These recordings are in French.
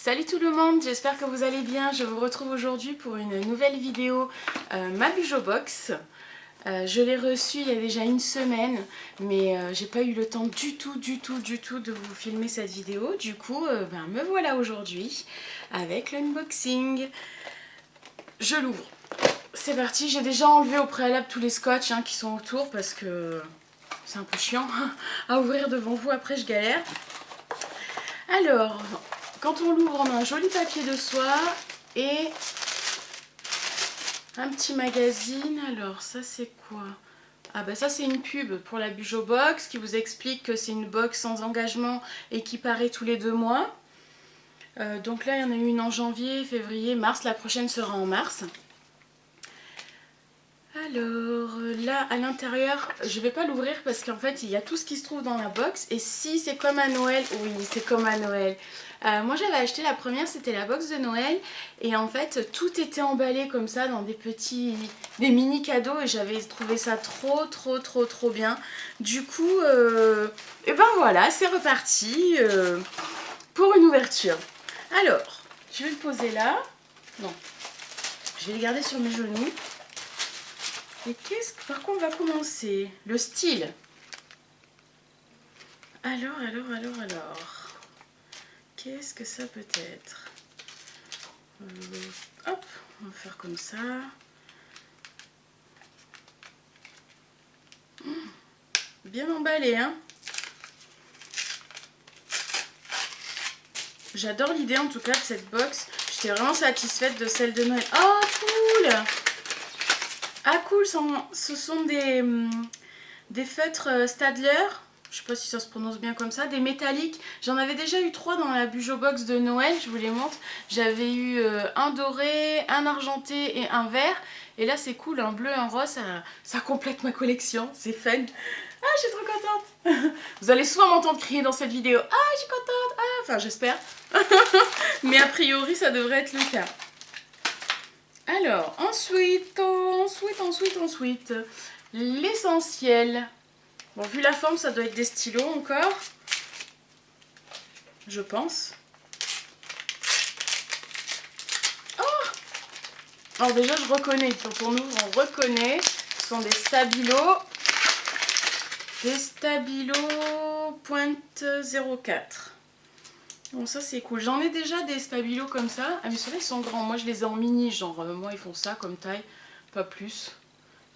Salut tout le monde, j'espère que vous allez bien. Je vous retrouve aujourd'hui pour une nouvelle vidéo ma Bujo Box. Je l'ai reçue il y a déjà une semaine, mais j'ai pas eu le temps du tout de vous filmer cette vidéo. Du coup, me voilà aujourd'hui avec l'unboxing. Je l'ouvre. C'est parti, j'ai déjà enlevé au préalable tous les scotch qui sont autour parce que c'est un peu chiant à ouvrir devant vous, après je galère. Alors, quand on l'ouvre, on a un joli papier de soie et un petit magazine. Alors ça c'est quoi? Ah bah ça c'est une pub pour la Bujo Box qui vous explique que c'est une box sans engagement et qui paraît tous les 2 mois. Donc là il y en a eu une en janvier, février, mars, la prochaine sera en mars. Alors là à l'intérieur, je vais pas l'ouvrir parce qu'en fait il y a tout ce qui se trouve dans la box. Et si c'est comme à Noël, oui c'est comme à Noël. Moi j'avais acheté la première, c'était la box de Noël. Et en fait tout était emballé comme ça dans des mini cadeaux. Et j'avais trouvé ça trop bien. Du coup, et ben voilà, c'est reparti pour une ouverture. Alors, je vais le poser là. Non, je vais le garder sur mes genoux. Et par quoi on va commencer? Le style. Alors. Qu'est-ce que ça peut être? Hop, on va faire comme ça. Bien emballé, hein? J'adore l'idée en tout cas de cette box. J'étais vraiment satisfaite de celle de Noël. Oh, cool! Ah cool, ce sont des feutres Stadler, je sais pas si ça se prononce bien comme ça, des métalliques. J'en avais déjà eu 3 dans la Bujo Box de Noël, je vous les montre. J'avais eu un doré, un argenté et un vert. Et là c'est cool, un bleu, un rose, ça complète ma collection, c'est fun. Ah, je suis trop contente. Vous allez souvent m'entendre crier dans cette vidéo. Ah, je suis contente. Ah, enfin j'espère. Mais a priori ça devrait être le cas. Alors, ensuite, l'essentiel. Bon, vu la forme, ça doit être des stylos encore. Je pense. Oh! Alors déjà, je reconnais. Quand on ouvre, on reconnaît. Ce sont des stabilos. Des stabilos pointe 04. Bon, ça c'est cool. J'en ai déjà des stabilos comme ça. Ah mais ceux-là ils sont grands. Moi je les ai en mini, genre moi ils font ça comme taille, pas plus.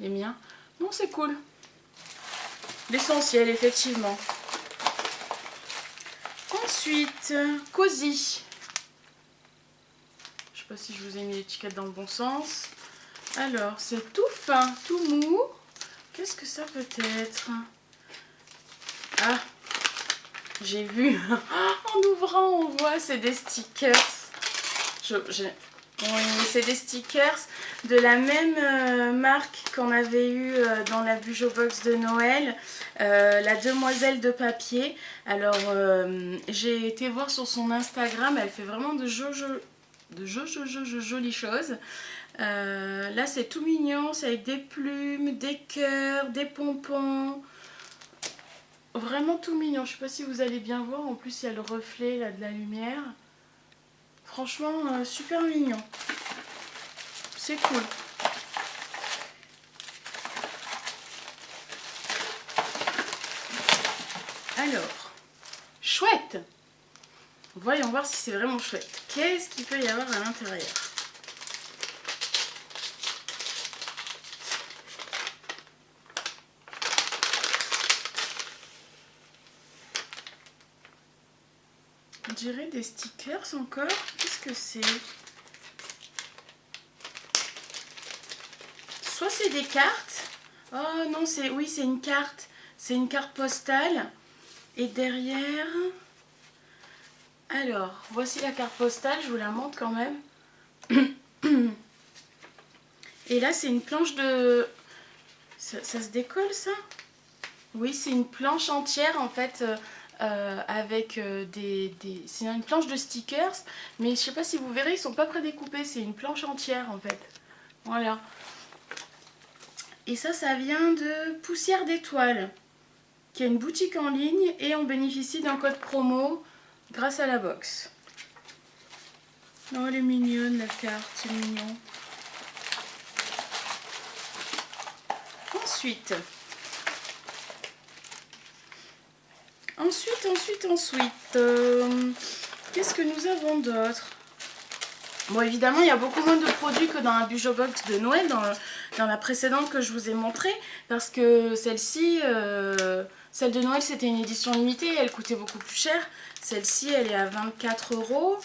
Les miens. Non, c'est cool. L'essentiel effectivement. Ensuite, Cozy. Je sais pas si je vous ai mis l'étiquette dans le bon sens. Alors c'est tout fin, tout mou. Qu'est-ce que ça peut être? Ah, j'ai vu. En ouvrant, on voit, c'est des stickers. Oui, c'est des stickers de la même marque qu'on avait eu dans la Bujo Box de Noël, la demoiselle de papier. Alors, j'ai été voir sur son Instagram, elle fait vraiment de jolies choses. Là, c'est tout mignon, c'est avec des plumes, des cœurs, des pompons. Vraiment tout mignon. Je sais pas si vous allez bien voir. En plus, il y a le reflet là de la lumière. Franchement, super mignon. C'est cool. Alors, chouette. Voyons voir si c'est vraiment chouette. Qu'est-ce qu'il peut y avoir à l'intérieur? On dirait des stickers encore. Qu'est-ce que c'est? Soit c'est des cartes. Oh non, oui, c'est une carte. C'est une carte postale. Et derrière... Alors, voici la carte postale. Je vous la montre quand même. Et là, c'est une planche de... Ça se décolle, ça? Oui, c'est une planche entière, en fait... avec c'est une planche de stickers, mais je sais pas si vous verrez, ils sont pas prédécoupés, c'est une planche entière en fait. Voilà. Et ça vient de Poussière d'étoiles, qui a une boutique en ligne et on bénéficie d'un code promo grâce à la box. Oh, elle est mignonne la carte, c'est mignon. Ensuite, qu'est-ce que nous avons d'autre? Bon, évidemment, il y a beaucoup moins de produits que dans la Bujo Box de Noël, dans la précédente que je vous ai montrée, parce que celle-ci, celle de Noël, c'était une édition limitée, elle coûtait beaucoup plus cher. Celle-ci, elle est à 24 €.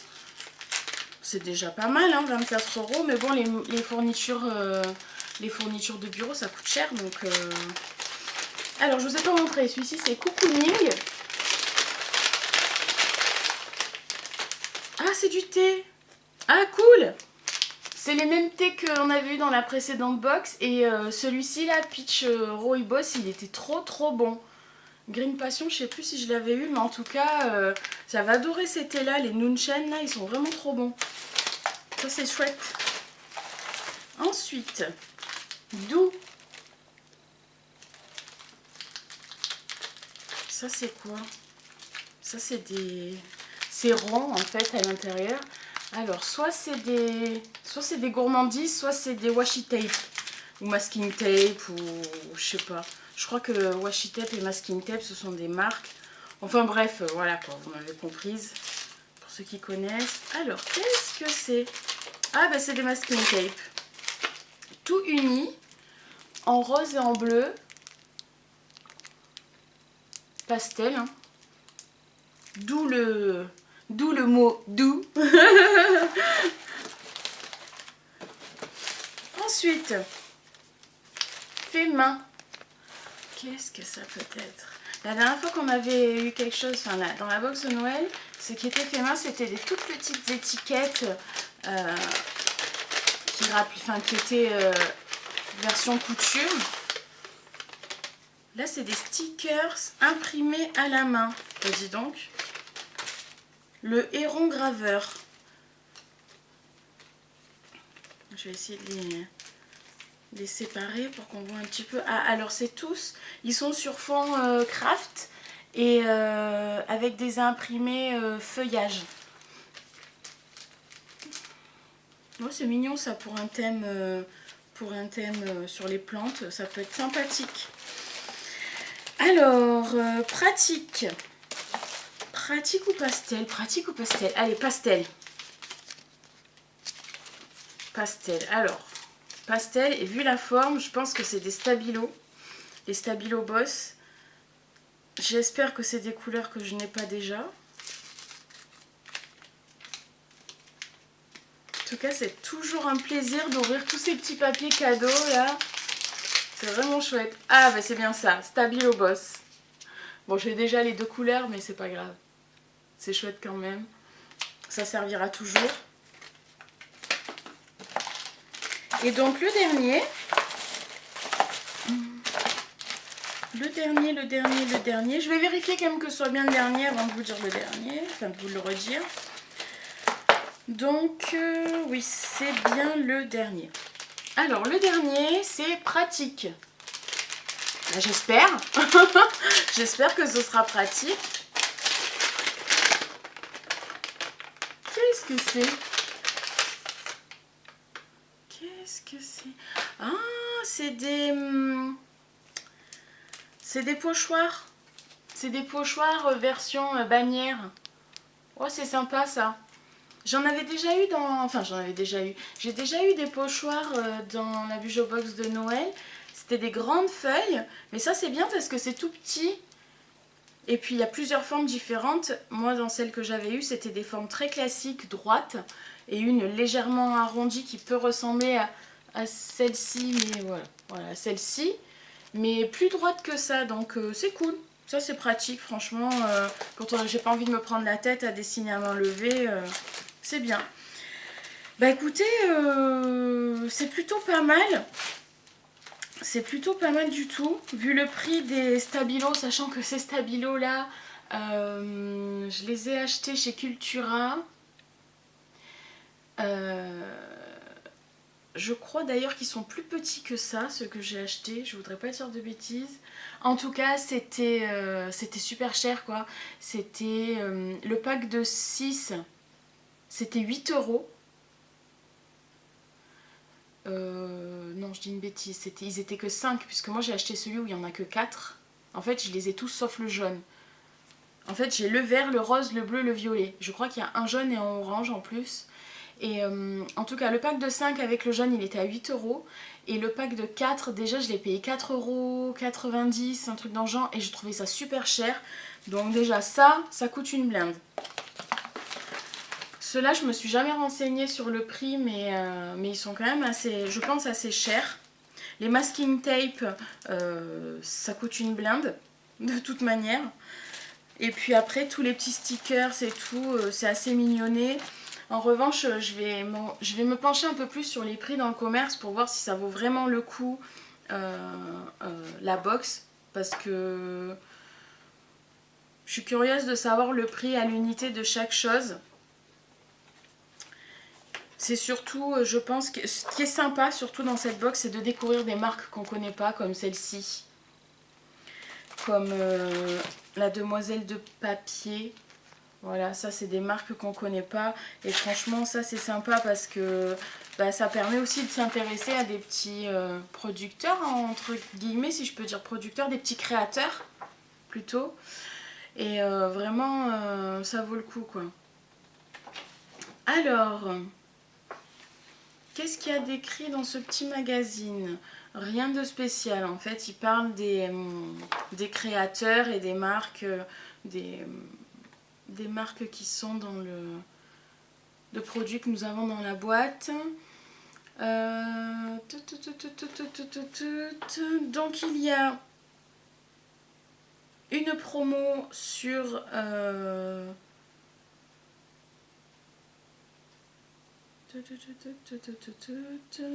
C'est déjà pas mal, hein, 24 €, mais bon, les fournitures de bureau, ça coûte cher, donc... Alors, je vous ai pas montré, celui-ci, c'est Cocooning. Ah, c'est du thé. Ah, cool. C'est les mêmes thés qu'on avait eu dans la précédente box. Et celui-ci, là, Peach Rooibos, il était trop bon. Green Passion, je sais plus si je l'avais eu, mais en tout cas, j'avais adoré ces thés-là. Les Nunchen, là, ils sont vraiment trop bons. Ça, c'est chouette. Ensuite, Doux. Ça, c'est quoi? Ça, c'est des... C'est rond, en fait, à l'intérieur. Alors, soit c'est des gourmandises, soit c'est des washi tape. Ou masking tape, ou je sais pas. Je crois que washi tape et masking tape, ce sont des marques. Enfin bref, voilà quoi, vous m'avez comprise. Pour ceux qui connaissent. Alors, qu'est-ce que c'est? Ah, bah c'est des masking tape. Tout unis, en rose et en bleu. Pastel, hein. D'où le mot doux. Ensuite, fait main. Qu'est-ce que ça peut être? La dernière fois qu'on avait eu quelque chose, enfin là, dans la box de Noël, ce qui était fait main, c'était des toutes petites étiquettes qui étaient version couture. Là, c'est des stickers imprimés à la main. Bah, dis donc. Le héron graveur. Je vais essayer de les séparer pour qu'on voit un petit peu. Ah, alors c'est tous, ils sont sur fond craft et avec des imprimés feuillage. Oh, c'est mignon ça pour un thème sur les plantes, ça peut être sympathique. Alors, pratique. Pratique ou pastel? Pratique ou pastel? Allez, pastel. Pastel. Alors, pastel, et vu la forme, je pense que c'est des stabilos. Les Stabilo Boss. J'espère que c'est des couleurs que je n'ai pas déjà. En tout cas, c'est toujours un plaisir d'ouvrir tous ces petits papiers cadeaux là. C'est vraiment chouette. Ah, bah c'est bien ça, Stabilo Boss. Bon, j'ai déjà les deux couleurs, mais c'est pas grave. C'est chouette quand même. Ça servira toujours. Et donc le dernier. Je vais vérifier quand même que ce soit bien le dernier avant de vous dire le dernier. Enfin, de vous le redire. Donc, oui, c'est bien le dernier. Alors, le dernier, c'est pratique. Ben, j'espère. J'espère que ce sera pratique. Qu'est-ce que c'est? Qu'est-ce que c'est? Ah, c'est des pochoirs. C'est des pochoirs version bannière. Oh, c'est sympa ça. J'en avais déjà eu dans... Enfin, j'en avais déjà eu. J'ai déjà eu des pochoirs dans la Bujo Box de Noël. C'était des grandes feuilles. Mais ça, c'est bien parce que c'est tout petit. Et puis, il y a plusieurs formes différentes. Moi, dans celle que j'avais eue, c'était des formes très classiques, droites. Et une légèrement arrondie qui peut ressembler à celle-ci. Mais voilà, celle-ci. Mais plus droite que ça. Donc, c'est cool. Ça, c'est pratique, franchement. Quand j'ai pas envie de me prendre la tête à dessiner à main levée... c'est bien. Bah écoutez, c'est plutôt pas mal. C'est plutôt pas mal du tout. Vu le prix des Stabilo, sachant que ces Stabilo là, je les ai achetés chez Cultura. Je crois d'ailleurs qu'ils sont plus petits que ça, ceux que j'ai achetés. Je voudrais pas dire de bêtises. En tout cas, c'était super cher quoi. C'était le pack de 6. C'était 8 €. Non, je dis une bêtise, ils étaient que 5, puisque moi j'ai acheté celui où il n'y en a que 4. En fait, je les ai tous sauf le jaune. En fait, j'ai le vert, le rose, le bleu, le violet. Je crois qu'il y a un jaune et un orange en plus. Et en tout cas, le pack de 5 avec le jaune, il était à 8 €. Et le pack de 4, déjà, je l'ai payé 4,90 €, un truc dans le genre. Et j'ai trouvé ça super cher. Donc déjà, ça coûte une blinde. Ceux-là, je me suis jamais renseignée sur le prix, mais ils sont quand même assez, je pense, assez chers. Les masking tape, ça coûte une blinde, de toute manière. Et puis après, tous les petits stickers et tout, c'est assez mignonné. En revanche, je vais me pencher un peu plus sur les prix dans le commerce pour voir si ça vaut vraiment le coup la box. Parce que je suis curieuse de savoir le prix à l'unité de chaque chose. C'est surtout, je pense, que ce qui est sympa, surtout dans cette box, c'est de découvrir des marques qu'on ne connaît pas, comme celle-ci. Comme la Demoiselle de Papier. Voilà, ça c'est des marques qu'on ne connaît pas. Et franchement, ça c'est sympa parce que ça permet aussi de s'intéresser à des petits producteurs, entre guillemets, si je peux dire producteurs, des petits créateurs, plutôt. Et vraiment, ça vaut le coup, quoi. Alors... qu'est-ce qu'il y a d'écrit dans ce petit magazine? Rien de spécial en fait, il parle des créateurs et des marques, des marques qui sont dans le produit que nous avons dans la boîte. Donc il y a une promo sur...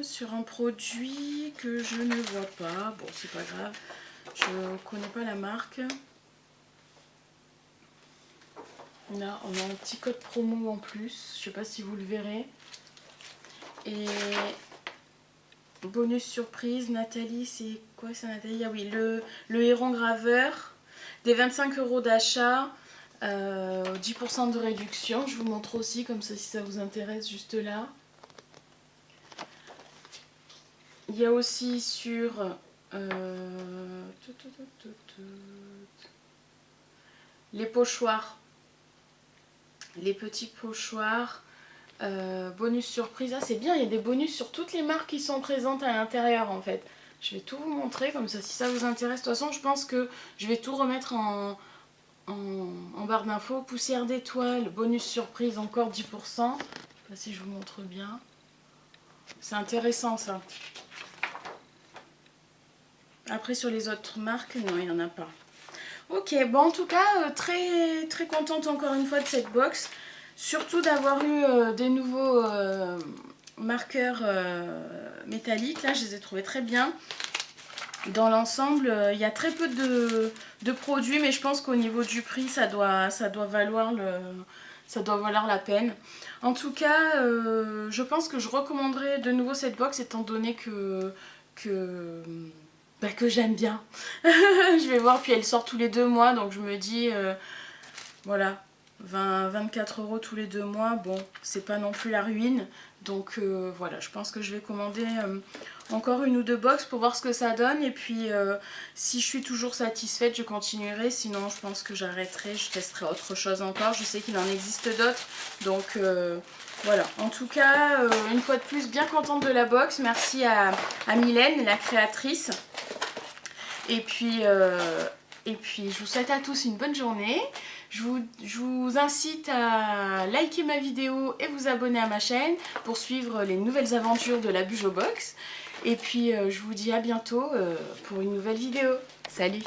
sur un produit que je ne vois pas. Bon, c'est pas grave, je connais pas la marque. Là, on a un petit code promo en plus, je sais pas si vous le verrez. Et bonus surprise, Nathalie, c'est quoi ça, Nathalie? Ah oui, le héron graveur, des 25 € d'achat. 10% de réduction, je vous montre aussi comme ça si ça vous intéresse juste là. Il y a aussi sur les pochoirs, les petits pochoirs, bonus surprise. Ah c'est bien, il y a des bonus sur toutes les marques qui sont présentes à l'intérieur en fait. Je vais tout vous montrer comme ça si ça vous intéresse. De toute façon je pense que je vais tout remettre en barre d'infos. Poussière d'étoiles, bonus surprise, encore 10%. Je sais pas si je vous montre bien. C'est intéressant ça. Après sur les autres marques, non il n'y en a pas. Ok, bon en tout cas très très contente encore une fois de cette box. Surtout d'avoir eu des nouveaux marqueurs métalliques. Là je les ai trouvés très bien. Dans l'ensemble, il y a très peu de produits, mais je pense qu'au niveau du prix, ça doit valoir la peine. En tout cas, je pense que je recommanderais de nouveau cette box, étant donné que j'aime bien. Je vais voir, puis elle sort tous les 2 mois, donc je me dis, voilà, 24 € tous les 2 mois, bon, c'est pas non plus la ruine. Donc voilà, je pense que je vais commander encore 1 ou 2 box pour voir ce que ça donne. Et puis si je suis toujours satisfaite, je continuerai. Sinon, je pense que j'arrêterai, je testerai autre chose encore. Je sais qu'il en existe d'autres. Donc voilà, en tout cas, une fois de plus, bien contente de la box. Merci à Mylène, la créatrice. Et puis je vous souhaite à tous une bonne journée. Je vous incite à liker ma vidéo et vous abonner à ma chaîne pour suivre les nouvelles aventures de la Bujo Box. Et puis je vous dis à bientôt pour une nouvelle vidéo. Salut!